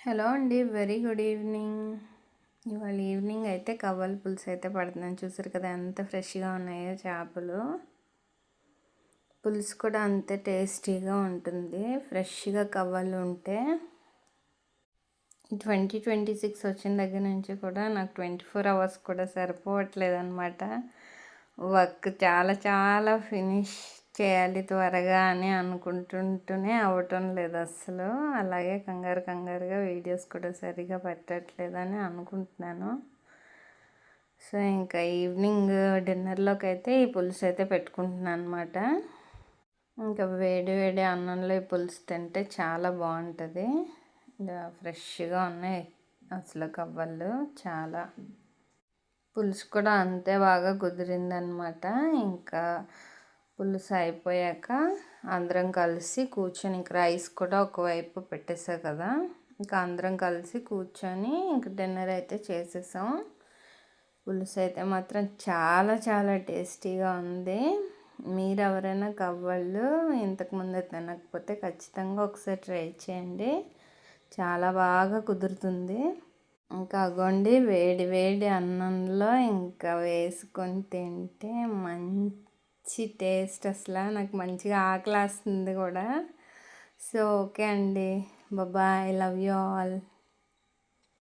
Hello అండి. Very good evening. ఇవాళ evening అయితే కవ్వాల పులుసు అయితే పడుతున్నాను. చూసారు కదా ఎంత ఫ్రెష్గా ఉన్నాయో చేపలు. పులుసు కూడా అంతే టేస్టీగా ఉంటుంది ఫ్రెష్గా కవ్వాలు ఉంటే. 2026 వచ్చిన దగ్గర నుంచి కూడా నాకు 24 అవర్స్ కూడా సరిపోవట్లేదు అనమాట. వర్క్ చాలా చాలా ఫినిష్ చేయాలి త్వరగా అని అనుకుంటుంటూనే అవ్వటం లేదు అస్సలు. అలాగే కంగారుగా వీడియోస్ కూడా సరిగా పెట్టట్లేదని అనుకుంటున్నాను. సో ఇంకా ఈవినింగ్ డిన్నర్లోకి అయితే ఈ పులుసు అయితే పెట్టుకుంటున్నాను అనమాట. ఇంకా వేడి వేడి అన్నంలో ఈ పులుసు తింటే చాలా బాగుంటుంది. ఫ్రెష్గా ఉన్నాయి అసలు కవ్వలు. చాలా పులుసు కూడా అంతే బాగా కుదిరిందనమాట. ఇంకా పులుసు అయిపోయాక అందరం కలిసి కూర్చొని, ఇంక రైస్ కూడా ఒకవైపు పెట్టేసా కదా, ఇంకా అందరం కలిసి కూర్చొని ఇంక డిన్నర్ అయితే చేసేసాం. పులుసు అయితే మాత్రం చాలా చాలా టేస్టీగా ఉంది. మీరు ఎవరైనా కవ్వళ్ళు ఇంతకుముందు తినకపోతే ఖచ్చితంగా ఒకసారి ట్రై చేయండి. చాలా బాగా కుదురుతుంది. ఇంకా అగోండి వేడి వేడి అన్నంలో ఇంకా వేసుకొని తింటే మంచి టేస్ట్. అసలు నాకు మంచిగా ఆకలేస్తుంది కూడా. సో ఓకే అండి. బాయ్. Love you all.